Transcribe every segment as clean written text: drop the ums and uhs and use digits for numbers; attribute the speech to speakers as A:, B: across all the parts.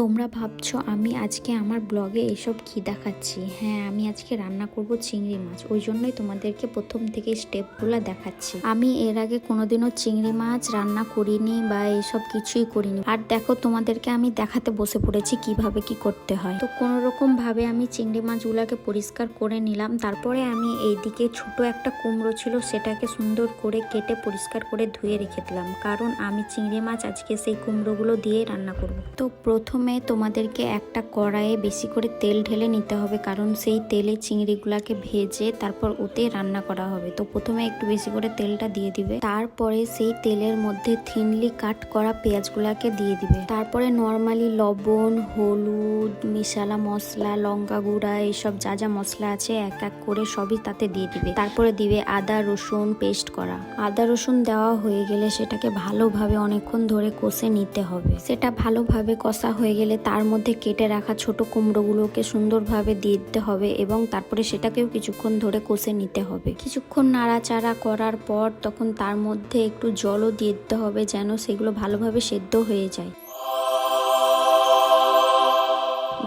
A: তোমরা ভাবছো আমি আজকে আমার ব্লগে এসব কি দেখাচ্ছি। হ্যাঁ, আমি আজকে রান্না করব চিংড়ি মাছ, ওই জন্যই তোমাদেরকে প্রথম থেকে স্টেপগুলো দেখাচ্ছি। আমি এর আগে কোনোদিনও চিংড়ি মাছ রান্না করিনি বা এসব কিছুই করিনি। আর দেখো, তোমাদেরকে আমি দেখাতে বসে পড়েছি কিভাবে কি করতে হয়। তো কোনো রকম ভাবে আমি চিংড়ি মাছগুলোকে পরিষ্কার করে নিলাম। তারপরে আমি এইদিকে ছোট একটা কুমড়ো ছিল, সেটাকে সুন্দর করে কেটে পরিষ্কার করে ধুয়ে রেখে দিলাম, কারণ আমি চিংড়ি মাছ আজকে সেই কুমড়োগুলো দিয়ে রান্না করব। তো প্রথমে তোমাদেরকে একটা কড়াইয়ে বেশি করে তেল ঢেলে নিতে হবে, কারণ সেই তেলে চিংড়িগুলাকে ভেজে তারপর ওতে রান্না করা হবে। তো প্রথমে একটু বেশি করে তেলটা দিয়ে দিবে, তারপরে সেই তেলের মধ্যে থিনলি কাট করা পেঁয়াজগুলাকে দিয়ে দিবে। তারপরে নর্মালি লবণ, হলুদ, মিশালা মশলা, লঙ্কা গুঁড়া, এইসব যা যা মশলা আছে এক এক করে সবই তাতে দিয়ে দিবে। তারপরে দিবে আদা রসুন পেস্ট করা। আদা রসুন দেওয়া হয়ে গেলে সেটাকে ভালোভাবে অনেকক্ষণ ধরে কষে নিতে হবে। সেটা ভালোভাবে কষা হয়ে গেলে তার মধ্যে কেটে রাখা ছোট কুমড়োগুলোকে সুন্দরভাবে দিয়ে দিতে হবে এবং তারপরে সেটাকেও কিছুক্ষণ ধরে কষে নিতে হবে। কিছুক্ষণ নাড়াচাড়া করার পর তখন তার মধ্যে একটু জলও দিয়ে দিতে হবে, যেন সেগুলো ভালোভাবে সেদ্ধ হয়ে যায়।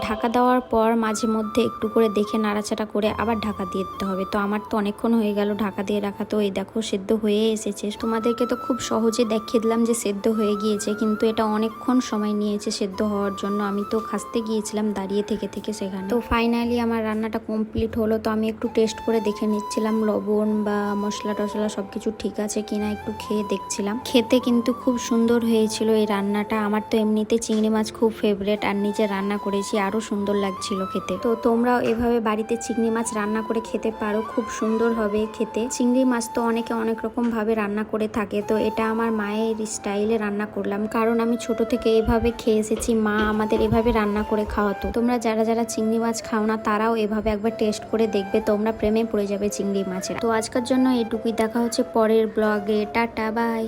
A: ঢাকা দেওয়ার পর মাঝে মধ্যে একটু করে দেখে নাড়াচাড়া করে আবার ঢাকা দিয়ে দিতে হবে। তো আমার তো অনেকক্ষণ হয়ে গেল ঢাকা দিয়ে রাখা, তো এই দেখো সেদ্ধ হয়ে এসেছে। তোমাদেরকে তো খুব সহজে দেখিয়ে দিলাম যে সেদ্ধ হয়ে গিয়েছে, কিন্তু এটা অনেকক্ষণ সময় নিয়েছে সেদ্ধ হওয়ার জন্য। আমি তো খাসতে গিয়েছিলাম দাঁড়িয়ে থেকে থেকে সেখানে। তো ফাইনালি আমার রান্নাটা কমপ্লিট হলো। তো আমি একটু টেস্ট করে দেখে নিচ্ছিলাম লবণ বা মশলা টশলা সবকিছু ঠিক আছে কিনা, একটু খেয়ে দেখছিলাম। খেতে কিন্তু খুব সুন্দর হয়েছিল এই রান্নাটা। আমার তো এমনিতে চিংড়ি মাছ খুব ফেভারিট, আর নিজে রান্না করেছি, আরো সুন্দর লাগছিল খেতে। তো তোমরাও এভাবে বাড়িতে চিংড়ি মাছ রান্না করে খেতে পারো, খুব সুন্দর হবে খেতে। চিংড়ি মাছ তো অনেকে অনেক রকম ভাবে রান্না করে থাকে, তো এটা আমার মায়ের স্টাইলে রান্না করলাম, কারণ আমি ছোট থেকে এভাবে খেয়ে এসেছি। মা আমাদের এভাবে রান্না করে খাওয়াতো। তোমরা যারা যারা চিংড়ি মাছ খাও না তারাও এভাবে একবার টেস্ট করে দেখবে, তোমরা প্রেমে পড়ে যাবে চিংড়ি মাছের। তো আজকের জন্য এটুকুই, দেখা হচ্ছে পরের ব্লগে। Ta-ta, by.